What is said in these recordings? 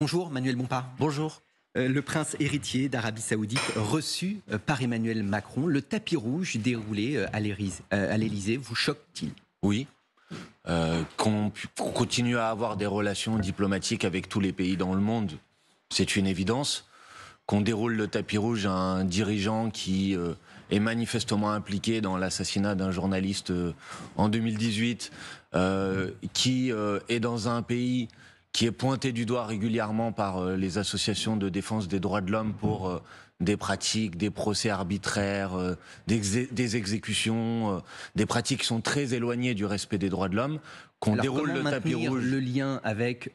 Bonjour Manuel Bompard. Bonjour. Le prince héritier d'Arabie Saoudite reçu par Emmanuel Macron. Le tapis rouge déroulé à l'Élysée vous choque-t-il? Oui. Qu'on continue à avoir des relations diplomatiques avec tous les pays dans le monde, c'est une évidence. Qu'on déroule le tapis rouge à un dirigeant qui est manifestement impliqué dans l'assassinat d'un journaliste en 2018, qui est dans un pays qui est pointé du doigt régulièrement par les associations de défense des droits de l'homme pour des pratiques, des procès arbitraires, des exécutions, des pratiques qui sont très éloignées du respect des droits de l'homme, qu'on Alors, déroule comment le tapis maintenir rouge. le lien avec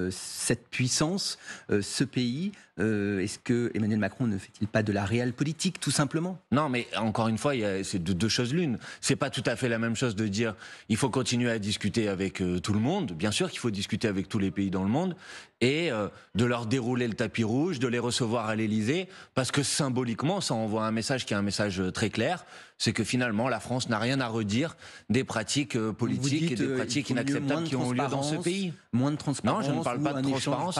cette puissance, ce pays Est-ce que Emmanuel Macron ne fait-il pas de la réelle politique, tout simplement? Non, mais encore une fois, c'est deux choses l'une. C'est pas tout à fait la même chose de dire il faut continuer à discuter avec tout le monde. Bien sûr qu'il faut discuter avec tous les pays dans le monde et de leur dérouler le tapis rouge, de les recevoir à l'Élysée, parce que symboliquement, ça envoie un message qui est un message très clair, c'est que finalement la France n'a rien à redire des pratiques politiques et des pratiques inacceptables qui ont lieu dans ce pays. Moins de transparence. Non, je ne parle pas de transparence.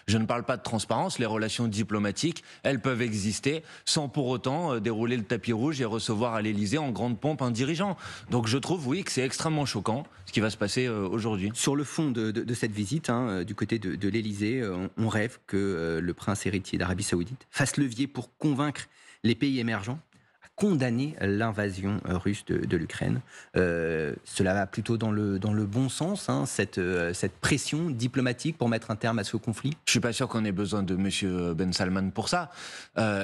Je ne parle pas de transparence. Les relations diplomatiques, elles peuvent exister sans pour autant dérouler le tapis rouge et recevoir à l'Élysée en grande pompe un dirigeant. Donc je trouve, oui, que c'est extrêmement choquant ce qui va se passer aujourd'hui. Sur le fond de cette visite, du côté de l'Élysée, on rêve que le prince héritier d'Arabie Saoudite fasse levier pour convaincre les pays émergents à condamner l'invasion russe de l'Ukraine. Cela va plutôt dans le bon sens, cette pression diplomatique pour mettre un terme à ce conflit. Je suis pas sûr qu'on ait besoin de Monsieur Ben Salman pour ça,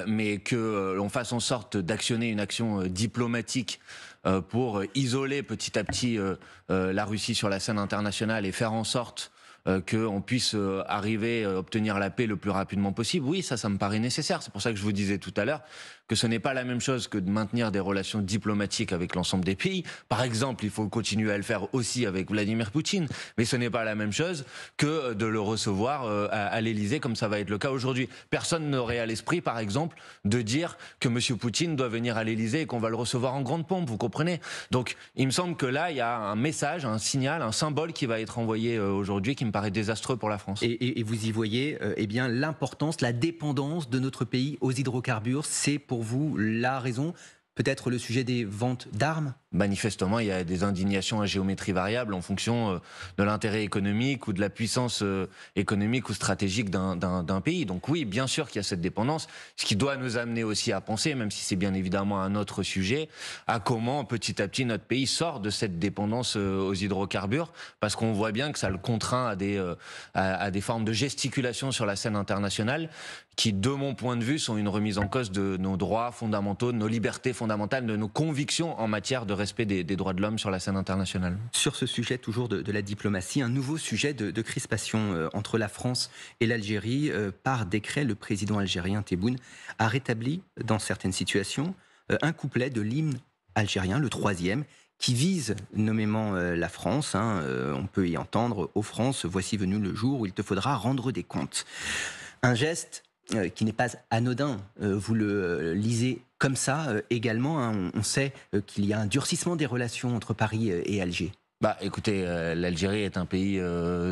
mais que l'on fasse en sorte d'actionner une action diplomatique pour isoler petit à petit la Russie sur la scène internationale et faire en sorte qu'on puisse arriver à obtenir la paix le plus rapidement possible. Oui, ça me paraît nécessaire. C'est pour ça que je vous disais tout à l'heure que ce n'est pas la même chose que de maintenir des relations diplomatiques avec l'ensemble des pays. Par exemple, il faut continuer à le faire aussi avec Vladimir Poutine, mais ce n'est pas la même chose que de le recevoir à l'Élysée comme ça va être le cas aujourd'hui. Personne n'aurait à l'esprit, par exemple, de dire que Monsieur Poutine doit venir à l'Élysée et qu'on va le recevoir en grande pompe, vous comprenez? Donc, il me semble que là, il y a un message, un signal, un symbole qui va être envoyé aujourd'hui qui me paraît désastreux pour la France. Et vous y voyez l'importance, la dépendance de notre pays aux hydrocarbures. C'est pour vous la raison? Peut-être le sujet des ventes d'armes? Manifestement, il y a des indignations à géométrie variable en fonction de l'intérêt économique ou de la puissance économique ou stratégique d'un pays. Donc oui, bien sûr qu'il y a cette dépendance, ce qui doit nous amener aussi à penser, même si c'est bien évidemment un autre sujet, à comment petit à petit notre pays sort de cette dépendance aux hydrocarbures, parce qu'on voit bien que ça le contraint à des formes de gesticulation sur la scène internationale qui, de mon point de vue, sont une remise en cause de nos droits fondamentaux, de nos libertés fondamentales, de nos convictions en matière de respect des droits de l'homme sur la scène internationale. Sur ce sujet toujours de la diplomatie, un nouveau sujet de crispation entre la France et l'Algérie. Par décret, le président algérien Tebboune a rétabli dans certaines situations un couplet de l'hymne algérien, le 3e, qui vise nommément la France. On peut y entendre « Ô France, voici venu le jour où il te faudra rendre des comptes ». Un geste qui n'est pas anodin. Vous le lisez comme ça également. On sait qu'il y a un durcissement des relations entre Paris et Alger. Bah, écoutez, l'Algérie est un pays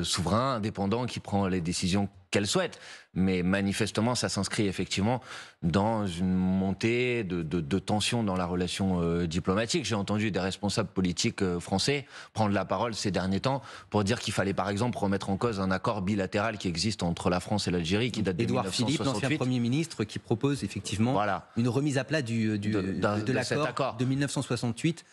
souverain, indépendant, qui prend les décisions qu'elle souhaite. Mais manifestement, ça s'inscrit effectivement dans une montée de tensions dans la relation diplomatique. J'ai entendu des responsables politiques français prendre la parole ces derniers temps pour dire qu'il fallait par exemple remettre en cause un accord bilatéral qui existe entre la France et l'Algérie, qui date de Édouard 1968. Philippe, l'ancien Premier ministre, qui propose effectivement une remise à plat de l'accord de 1968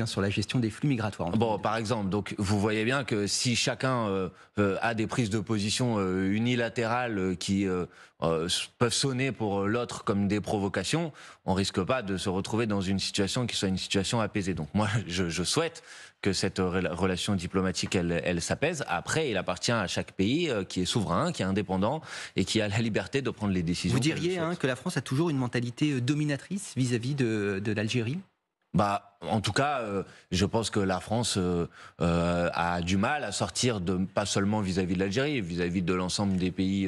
sur la gestion des flux migratoires. Bon, par exemple, donc vous voyez bien que si chacun a des prises de position unilatérales qui peuvent sonner pour l'autre comme des provocations, on risque pas de se retrouver dans une situation qui soit une situation apaisée. Donc moi, je souhaite que cette relation diplomatique, elle s'apaise. Après, il appartient à chaque pays qui est souverain, qui est indépendant et qui a la liberté de prendre les décisions. Vous diriez que la France a toujours une mentalité dominatrice vis-à-vis de l'Algérie? Bah, en tout cas, je pense que la France a du mal à sortir de, pas seulement vis-à-vis de l'Algérie, vis-à-vis de l'ensemble des pays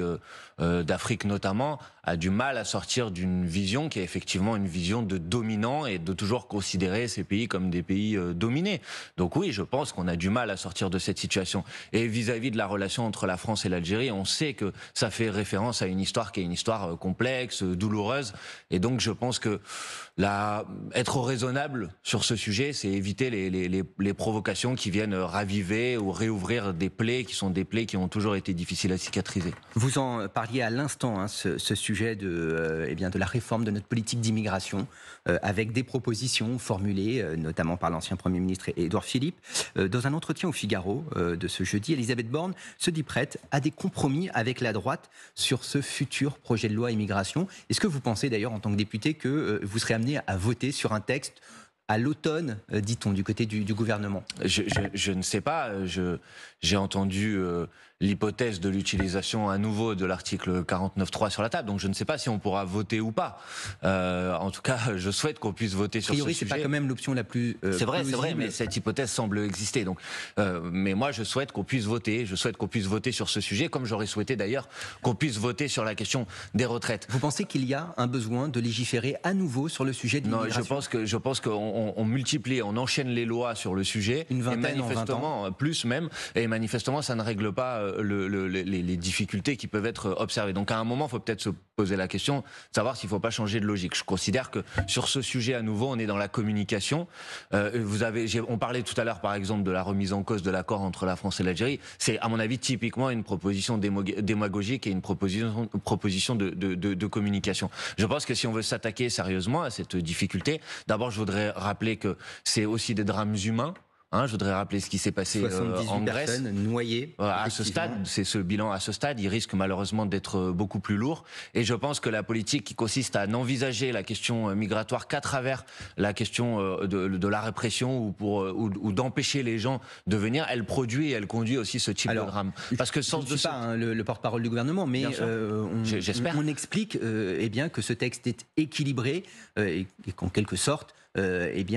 d'Afrique notamment, a du mal à sortir d'une vision qui est effectivement une vision de dominant et de toujours considérer ces pays comme des pays dominés. Donc oui, je pense qu'on a du mal à sortir de cette situation. Et vis-à-vis de la relation entre la France et l'Algérie, on sait que ça fait référence à une histoire qui est une histoire complexe, douloureuse. Et donc je pense que être raisonnable sur ce sujet, c'est éviter les provocations qui viennent raviver ou réouvrir des plaies qui sont des plaies qui ont toujours été difficiles à cicatriser. Vous en parliez à l'instant, hein, ce sujet de la réforme de notre politique d'immigration, avec des propositions formulées, notamment par l'ancien Premier ministre Édouard Philippe. Dans un entretien au Figaro de ce jeudi, Elisabeth Borne se dit prête à des compromis avec la droite sur ce futur projet de loi immigration. Est-ce que vous pensez d'ailleurs, en tant que député, que vous serez amené à voter sur un texte à l'automne, dit-on, du côté du gouvernement? Je ne sais pas. J'ai entendu l'hypothèse de l'utilisation à nouveau de l'article 49.3 sur la table. Donc je ne sais pas si on pourra voter ou pas. En tout cas, je souhaite qu'on puisse voter sur ce sujet. A priori, c'est pas quand même l'option la plus c'est vrai, mais cette hypothèse semble exister. Donc, mais moi, je souhaite qu'on puisse voter. Je souhaite qu'on puisse voter sur ce sujet, comme j'aurais souhaité d'ailleurs qu'on puisse voter sur la question des retraites. Vous pensez qu'il y a un besoin de légiférer à nouveau sur le sujet de l'immigration? Non, je pense qu'on multiplie, on enchaîne les lois sur le sujet. Une vingtaine et manifestement, en 20 ans. Plus même. Et manifestement, ça ne règle pas les difficultés qui peuvent être observées. Donc à un moment, il faut peut-être se poser la question, savoir s'il ne faut pas changer de logique. Je considère que sur ce sujet, à nouveau, on est dans la communication. On parlait tout à l'heure, par exemple, de la remise en cause de l'accord entre la France et l'Algérie. C'est, à mon avis, typiquement une proposition démagogique et une proposition de communication. Je pense que si on veut s'attaquer sérieusement à cette difficulté, d'abord, je voudrais rappeler que c'est aussi des drames humains. Je voudrais rappeler ce qui s'est passé en Grèce. 78 personnes noyées. À ce stade, c'est ce bilan à ce stade, il risque malheureusement d'être beaucoup plus lourd. Et je pense que la politique qui consiste à n'envisager la question migratoire qu'à travers la question de la répression ou d'empêcher les gens de venir, elle produit et elle conduit aussi ce type de drame. Parce que je ne suis pas le porte-parole du gouvernement, mais on explique bien que ce texte est équilibré et qu'en quelque sorte, il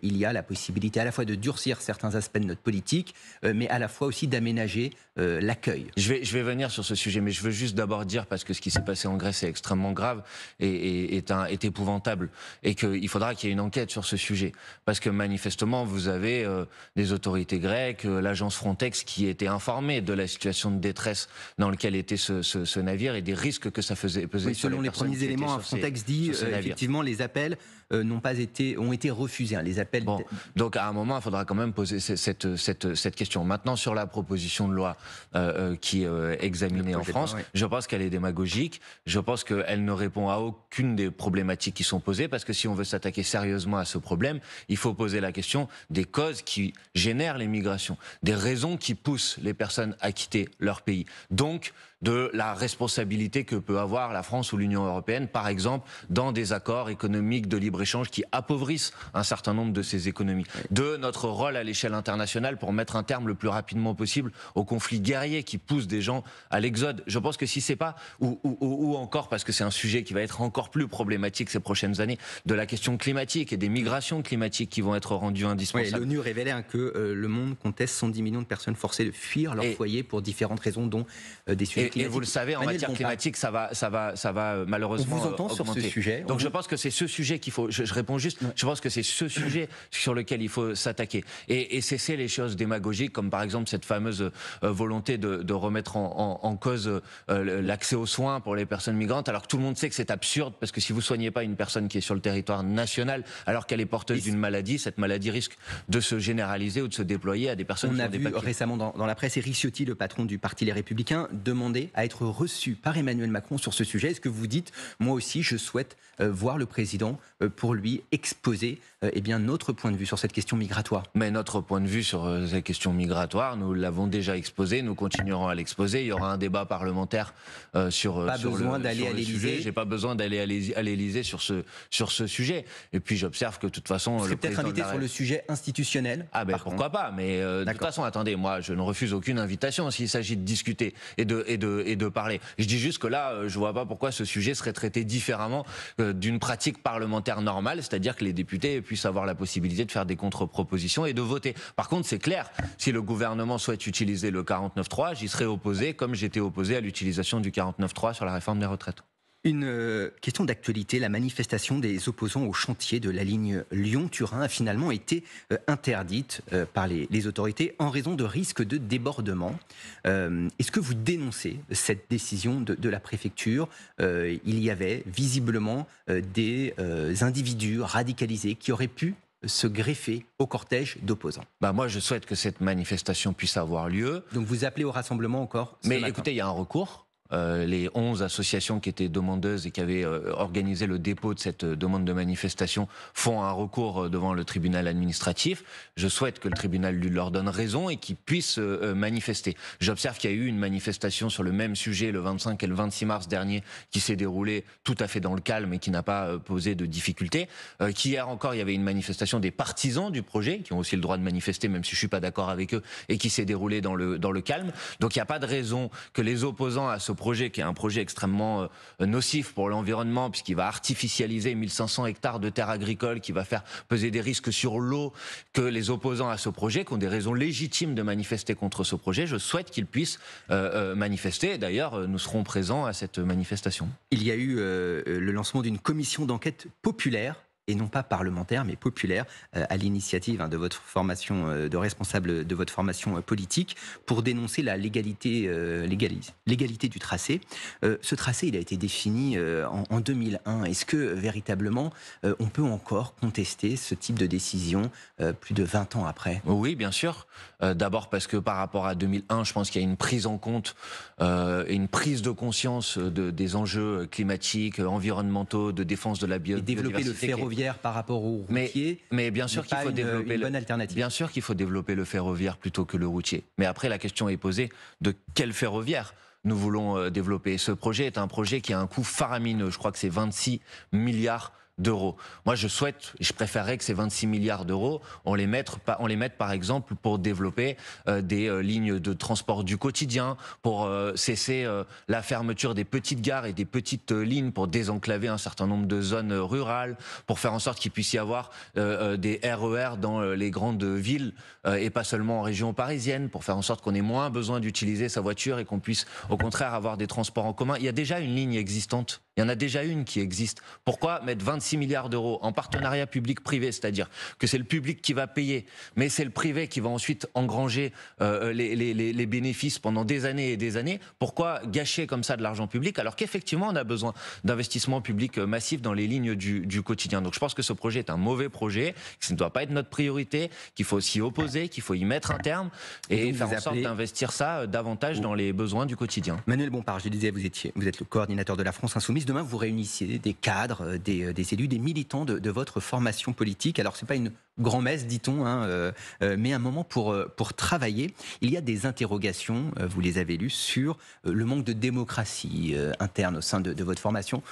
y a la possibilité à la fois de durcir certains aspects de notre politique, mais à la fois aussi d'aménager l'accueil. Je vais venir sur ce sujet, mais je veux juste d'abord dire, parce que ce qui s'est passé en Grèce est extrêmement grave et est épouvantable, et qu'il faudra qu'il y ait une enquête sur ce sujet. Parce que manifestement, vous avez des autorités grecques, l'agence Frontex, qui étaient informées de la situation de détresse dans laquelle était ce navire et des risques que ça faisait peser sur les personnes. Selon les premiers éléments, Frontex dit effectivement les appels ont été refusés. Les appels. Bon, donc à un moment, il faudra quand même poser cette question. Maintenant, sur la proposition de loi qui est examinée en France, je pense qu'elle est démagogique. Je pense qu'elle ne répond à aucune des problématiques qui sont posées, parce que si on veut s'attaquer sérieusement à ce problème, il faut poser la question des causes qui génèrent les migrations, des raisons qui poussent les personnes à quitter leur pays. Donc, de la responsabilité que peut avoir la France ou l'Union européenne, par exemple, dans des accords économiques de libre-échange qui appauvrissent un certain nombre de ces économies. De notre rôle à l'échelle internationale pour mettre un terme le plus rapidement possible aux conflits guerriers qui poussent des gens à l'exode. Je pense que si c'est pas, ou encore, parce que c'est un sujet qui va être encore plus problématique ces prochaines années, de la question climatique et des migrations climatiques qui vont être rendues indispensables. L'ONU révélait que le monde comptait 110 millions de personnes forcées de fuir leur foyer pour différentes raisons, dont des sujets climatiques. Et vous le savez, en matière climatique, ça va malheureusement on vous entend augmenter. Sur ce sujet. Donc je pense que c'est ce sujet qu'il faut. Je réponds juste. Je pense que c'est ce sujet sur lequel il faut s'attaquer et cesser les choses démagogiques, comme par exemple cette fameuse volonté de remettre en cause l'accès aux soins pour les personnes migrantes, alors que tout le monde sait que c'est absurde, parce que si vous soignez pas une personne qui est sur le territoire national alors qu'elle est porteuse d'une maladie, cette maladie risque de se généraliser ou de se déployer à des personnes qui ont des papiers. On a vu récemment dans la presse Éric Ciotti, le patron du parti Les Républicains, demander à être reçu par Emmanuel Macron sur ce sujet. Est-ce que vous dites, moi aussi, je souhaite voir le président pour lui exposer notre point de vue sur cette question migratoire? Mais notre point de vue sur cette question migratoire, nous l'avons déjà exposé, nous continuerons à l'exposer. Il y aura un débat parlementaire sur l'Élysée. J'ai pas besoin d'aller à l'Élysée sur ce sujet. Et puis j'observe que de toute façon, vous serez peut-être invité sur le sujet institutionnel. Ah ben pourquoi pas. Mais de toute façon, attendez, moi je ne refuse aucune invitation s'il s'agit de discuter et de de parler. Je dis juste que là, je vois pas pourquoi ce sujet serait traité différemment d'une pratique parlementaire normale, c'est-à-dire que les députés puissent avoir la possibilité de faire des contre-propositions et de voter. Par contre, c'est clair, si le gouvernement souhaite utiliser le 49.3, j'y serai opposé, comme j'étais opposé à l'utilisation du 49.3 sur la réforme des retraites. Une question d'actualité, la manifestation des opposants au chantier de la ligne Lyon-Turin a finalement été interdite par les autorités en raison de risques de débordement. Est-ce que vous dénoncez cette décision de la préfecture ? Il y avait visiblement des individus radicalisés qui auraient pu se greffer au cortège d'opposants. Moi, je souhaite que cette manifestation puisse avoir lieu. Donc vous appelez au rassemblement encore ce matin. Écoutez, il y a un recours. Les 11 associations qui étaient demandeuses et qui avaient organisé le dépôt de cette demande de manifestation font un recours devant le tribunal administratif. Je souhaite que le tribunal leur donne raison et qu'ils puissent manifester. J'observe qu'il y a eu une manifestation sur le même sujet le 25 et le 26 mars dernier qui s'est déroulée tout à fait dans le calme et qui n'a pas posé de difficultés. Qu'hier encore, il y avait une manifestation des partisans du projet qui ont aussi le droit de manifester même si je suis pas d'accord avec eux et qui s'est déroulée dans le calme. Donc il n'y a pas de raison que les opposants à ce projet, qui est un projet extrêmement nocif pour l'environnement, puisqu'il va artificialiser 1500 hectares de terres agricoles, qui va faire peser des risques sur l'eau, que les opposants à ce projet, qui ont des raisons légitimes de manifester contre ce projet, je souhaite qu'ils puissent manifester. D'ailleurs, nous serons présents à cette manifestation. Il y a eu le lancement d'une commission d'enquête populaire, et non pas parlementaire, mais populaire, à l'initiative de votre formation, de responsable de votre formation politique, pour dénoncer la légalité du tracé. Ce tracé, il a été défini en 2001. Est-ce que, véritablement, on peut encore contester ce type de décision plus de 20 ans après ? Oui, bien sûr. D'abord parce que par rapport à 2001, je pense qu'il y a une prise en compte et une prise de conscience des enjeux climatiques, environnementaux, de défense de la biodiversité. Et développer le ferroviaire par rapport au routier, mais bien sûr qu'il faut développer une bonne alternative. Bien sûr qu'il faut développer le ferroviaire plutôt que le routier. Mais après, la question est posée de quel ferroviaire nous voulons développer. Ce projet est un projet qui a un coût faramineux. Je crois que c'est 26 milliards d'euros. Moi, je préférerais que ces 26 milliards d'euros, on les mette par exemple pour développer des lignes de transport du quotidien, pour cesser la fermeture des petites gares et des petites lignes, pour désenclaver un certain nombre de zones rurales, pour faire en sorte qu'il puisse y avoir des RER dans les grandes villes et pas seulement en région parisienne, pour faire en sorte qu'on ait moins besoin d'utiliser sa voiture et qu'on puisse au contraire avoir des transports en commun. Il y a déjà une ligne existante. Il y en a déjà une qui existe. Pourquoi mettre 26 milliards d'euros en partenariat public-privé, c'est-à-dire que c'est le public qui va payer, mais c'est le privé qui va ensuite engranger les bénéfices pendant des années et des années? Pourquoi gâcher comme ça de l'argent public alors qu'effectivement on a besoin d'investissements publics massifs dans les lignes du quotidien? Donc je pense que ce projet est un mauvais projet, que ça ne doit pas être notre priorité, qu'il faut s'y opposer, qu'il faut y mettre un terme et faire en sorte d'investir ça davantage dans les besoins du quotidien. Manuel Bompard, je disais, vous êtes le coordinateur de la France Insoumise. Demain, vous réunissez des cadres, des élus, des militants de votre formation politique. Alors, ce n'est pas une grand-messe, dit-on, mais un moment pour travailler. Il y a des interrogations, vous les avez lues, sur le manque de démocratie interne au sein de votre formation.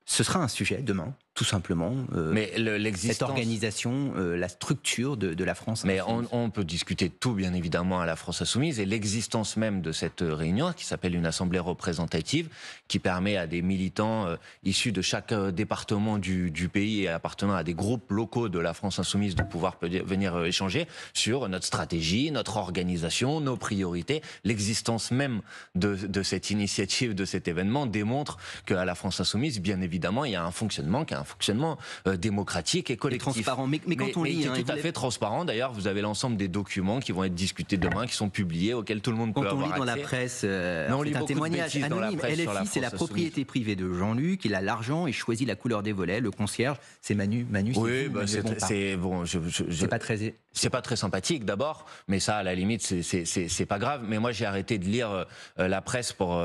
Ce sera un sujet demain, tout simplement. Mais cette organisation, la structure de la France. Mais on peut discuter de tout, bien évidemment, à la France Insoumise, et l'existence même de cette réunion, qui s'appelle une assemblée représentative, qui permet à des militants issus de chaque département du pays et appartenant à des groupes locaux de la France Insoumise de pouvoir venir échanger sur notre stratégie, notre organisation, nos priorités. L'existence même de cette initiative, de cet événement, démontre qu'à la France Insoumise, bien évidemment, il y a un fonctionnement qui est un fonctionnement démocratique et collectif. Et transparent. Mais quand on lit... qui est tout à fait transparent. D'ailleurs, vous avez l'ensemble des documents qui vont être discutés demain, qui sont publiés, auxquels tout le monde peut avoir accès. Quand on lit dans la presse, c'est un témoignage anonyme. LFI, c'est la propriété privée de Jean-Luc. Il a l'argent et choisit la couleur des volets. Le concierge, c'est Manu. Oui, c'est bon. C'est pas très... C'est pas très sympathique d'abord, mais ça, à la limite, c'est pas grave. Mais moi, j'ai arrêté de lire la presse pour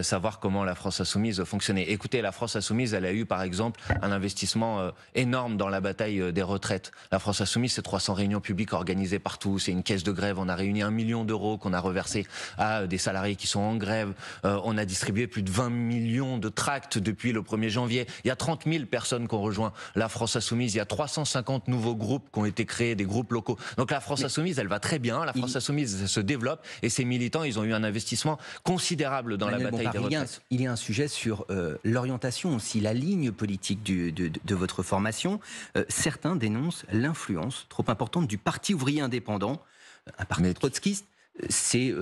savoir comment la France Insoumise fonctionnait. Écoutez, la France Insoumise, elle a eu, par exemple, un investissement énorme dans la bataille des retraites. La France Insoumise, c'est 300 réunions publiques organisées partout. C'est une caisse de grève. On a réuni 1 million d'euros qu'on a reversé à des salariés qui sont en grève. On a distribué plus de 20 millions de tracts depuis le 1er janvier. Il y a 30 000 personnes qui ont rejoint la France Insoumise. Il y a 350 nouveaux groupes qui ont été créés, des groupes locaux locaux. Donc la France Insoumise, elle va très bien, la France Insoumise se développe, et ses militants, ils ont eu un investissement considérable dans Manuel la bataille Bompard, des retraites. il y a un sujet sur l'orientation aussi, la ligne politique de votre formation. Certains dénoncent l'influence trop importante du Parti ouvrier indépendant, un parti trotskiste. C'est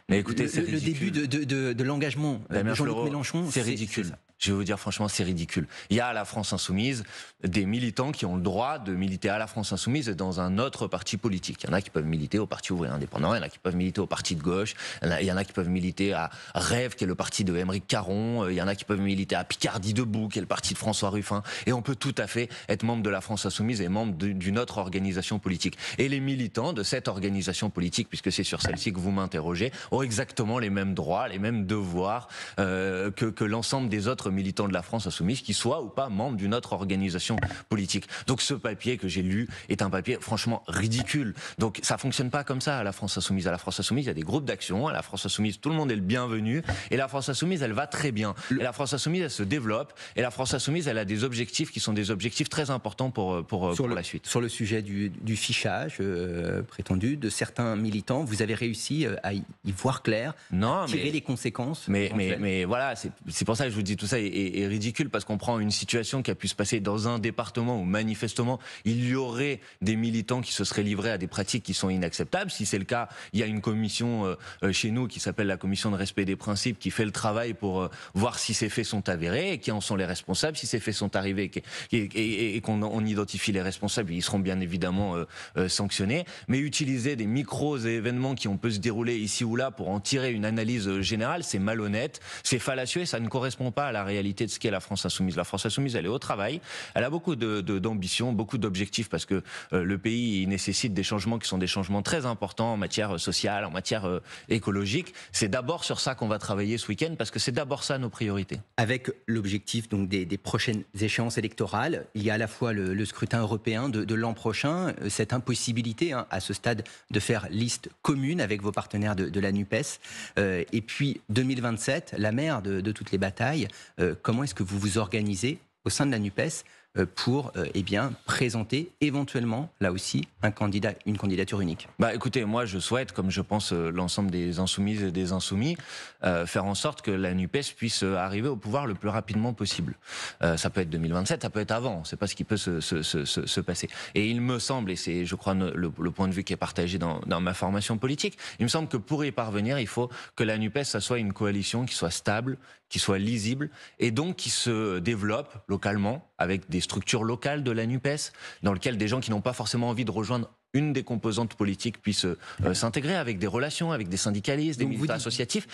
mais écoutez, le début de l'engagement de Jean-Luc Mélenchon. C'est ridicule. Je vais vous dire franchement, c'est ridicule. Il y a à la France Insoumise des militants qui ont le droit de militer à la France Insoumise et dans un autre parti politique. Il y en a qui peuvent militer au Parti ouvrier indépendant, il y en a qui peuvent militer au parti de gauche, il y en a qui peuvent militer à Rêve, qui est le parti de Aymeric Caron, il y en a qui peuvent militer à Picardie Debout, qui est le parti de François Ruffin. Et on peut tout à fait être membre de la France Insoumise et membre d'une autre organisation politique. Et les militants de cette organisation politique, puisque c'est sur celle-ci que vous m'interrogez, ont exactement les mêmes droits, les mêmes devoirs que l'ensemble des autres militants de la France Insoumise, qui soient ou pas membres d'une autre organisation politique. Donc ce papier que j'ai lu est un papier franchement ridicule. Donc ça fonctionne pas comme ça à la France Insoumise. À la France Insoumise, il y a des groupes d'action. À la France Insoumise, tout le monde est le bienvenu. Et la France Insoumise, elle va très bien. Et la France Insoumise, elle se développe. Et la France Insoumise, elle a des objectifs qui sont des objectifs très importants pour la suite. Sur le sujet du fichage prétendu de certains militants, vous avez réussi à y voir clair, à tirer les conséquences. Mais voilà, c'est pour ça que je vous dis tout ça est ridicule, parce qu'on prend une situation qui a pu se passer dans un département où manifestement il y aurait des militants qui se seraient livrés à des pratiques qui sont inacceptables. Si c'est le cas, il y a une commission chez nous qui s'appelle la commission de respect des principes, qui fait le travail pour voir si ces faits sont avérés et qui en sont les responsables. Si ces faits sont arrivés et qu'on identifie les responsables, ils seront bien évidemment sanctionnés. Mais utiliser des micros événements qui on peut se dérouler ici ou là pour en tirer une analyse générale, c'est malhonnête, c'est fallacieux et ça ne correspond pas à la réalité de ce qu'est la France Insoumise. La France Insoumise, elle est au travail, elle a beaucoup d'ambition, beaucoup d'objectifs, parce que le pays il nécessite des changements qui sont des changements très importants en matière sociale, en matière écologique. C'est d'abord sur ça qu'on va travailler ce week-end, parce que c'est d'abord ça nos priorités. Avec l'objectif donc des prochaines échéances électorales, il y a à la fois le scrutin européen de l'an prochain, cette impossibilité à ce stade de faire liste commune avec vos partenaires de la NUPES, et puis 2027, la mère de toutes les batailles. Comment est-ce que vous vous organisez au sein de la NUPES pour présenter éventuellement, là aussi, une candidature unique? Écoutez, moi je souhaite, comme je pense l'ensemble des insoumises et des insoumis, faire en sorte que la NUPES puisse arriver au pouvoir le plus rapidement possible. Ça peut être 2027, ça peut être avant, c'est pas ce qui peut se passer. Et il me semble, et c'est je crois le point de vue qui est partagé dans ma formation politique, il me semble que pour y parvenir, il faut que la NUPES, ça soit une coalition qui soit stable, qui soit lisible, et donc qui se développe localement, avec des structures locales de la NUPES, dans lesquelles des gens qui n'ont pas forcément envie de rejoindre une des composantes politiques puissent s'intégrer, avec des relations, avec des syndicalistes, des militants associatifs.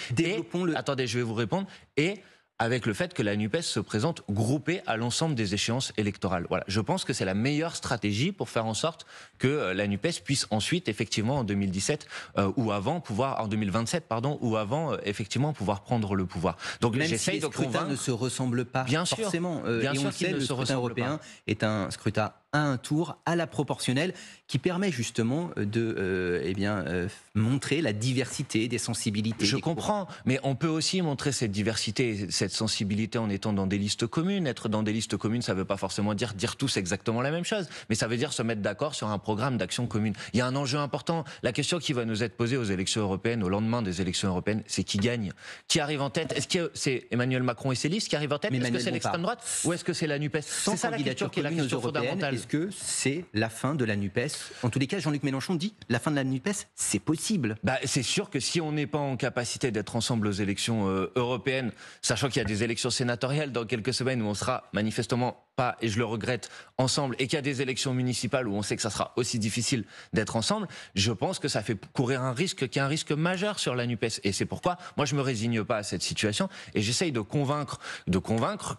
Attendez, je vais vous répondre. Et avec le fait que la NUPES se présente groupée à l'ensemble des échéances électorales. Voilà. Je pense que c'est la meilleure stratégie pour faire en sorte que la NUPES puisse ensuite, effectivement, en 2017 ou avant, en 2027, ou avant, effectivement, pouvoir prendre le pouvoir. Donc, même si les scrutins ne se ressemblent pas forcément. Bien et sûr on sait, le scrutin européen est un scrutin à un tour, à la proportionnelle, qui permet justement de montrer la diversité des sensibilités. Je comprends, mais on peut aussi montrer cette diversité, cette sensibilité en étant dans des listes communes. Être dans des listes communes, ça ne veut pas forcément dire tous exactement la même chose, mais ça veut dire se mettre d'accord sur un programme d'action commune. Il y a un enjeu important. La question qui va nous être posée aux élections européennes, au lendemain des élections européennes, c'est qui gagne, qui arrive en tête. Est-ce que c'est Emmanuel Macron et ses listes qui arrivent en tête? Est-ce que c'est l'extrême droite ou est-ce que c'est la NUPES? C'est ça la question qui est la question fondamentale. Est-ce que c'est la fin de la NUPES? En tous les cas, Jean-Luc Mélenchon dit la fin de la NUPES, c'est possible. C'est sûr que si on n'est pas en capacité d'être ensemble aux élections européennes, sachant qu'il y a des élections sénatoriales dans quelques semaines où on sera manifestement pas, et je le regrette, ensemble, et qu'il y a des élections municipales où on sait que ça sera aussi difficile d'être ensemble, je pense que ça fait courir un risque qui est un risque majeur sur la NUPES. Et c'est pourquoi moi je me résigne pas à cette situation et j'essaye de convaincre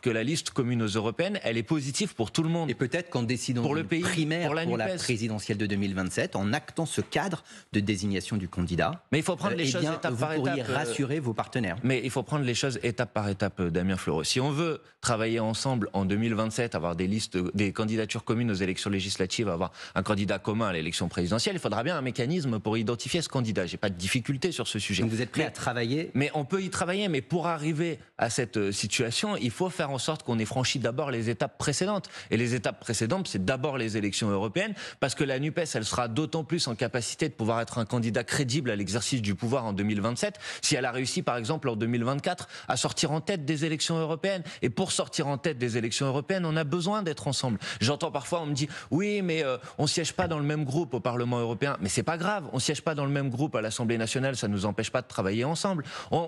que la liste commune aux européennes, elle est positive pour tout le monde. Et peut-être qu'en décidant pour le pays, primaire pour la présidentielle de 2027, en actant ce cadre de désignation du candidat, mais il faut prendre les choses étape par étape. Vous pourriez rassurer vos partenaires. Mais il faut prendre les choses étape par étape, Damien Fleureau. Si on veut travailler ensemble en 2027 2027, avoir des listes, des candidatures communes aux élections législatives, avoir un candidat commun à l'élection présidentielle, il faudra bien un mécanisme pour identifier ce candidat. J'ai pas de difficulté sur ce sujet. Donc vous êtes prêt à travailler? Mais on peut y travailler, mais pour arriver à cette situation, il faut faire en sorte qu'on ait franchi d'abord les étapes précédentes. Et les étapes précédentes, c'est d'abord les élections européennes, parce que la NUPES, elle sera d'autant plus en capacité de pouvoir être un candidat crédible à l'exercice du pouvoir en 2027, si elle a réussi par exemple en 2024 à sortir en tête des élections européennes. Et pour sortir en tête des élections européennes, on a besoin d'être ensemble. J'entends parfois, on me dit, oui, mais on siège pas dans le même groupe au Parlement européen. Mais c'est pas grave, on siège pas dans le même groupe à l'Assemblée nationale, ça nous empêche pas de travailler ensemble.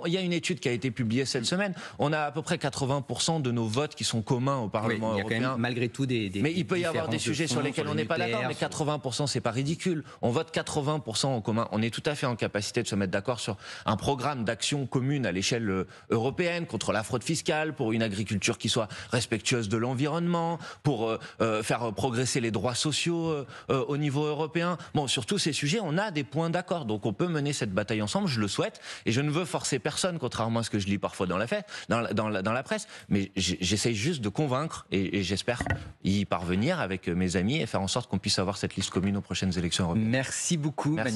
Il y a une étude qui a été publiée cette semaine, on a à peu près 80% de nos votes qui sont communs au Parlement européen. Il y a quand même, malgré tout mais il peut y avoir des sujets sur lesquels on n'est pas d'accord, mais 80% c'est pas ridicule. On vote 80% en commun. On est tout à fait en capacité de se mettre d'accord sur un programme d'action commune à l'échelle européenne contre la fraude fiscale, pour une agriculture qui soit respectueuse de l'environnement, pour faire progresser les droits sociaux au niveau européen. Bon, sur tous ces sujets, on a des points d'accord. Donc on peut mener cette bataille ensemble, je le souhaite. Et je ne veux forcer personne, contrairement à ce que je lis parfois dans la presse. Mais j'essaye juste de convaincre et j'espère y parvenir avec mes amis et faire en sorte qu'on puisse avoir cette liste commune aux prochaines élections européennes. Merci beaucoup. Merci.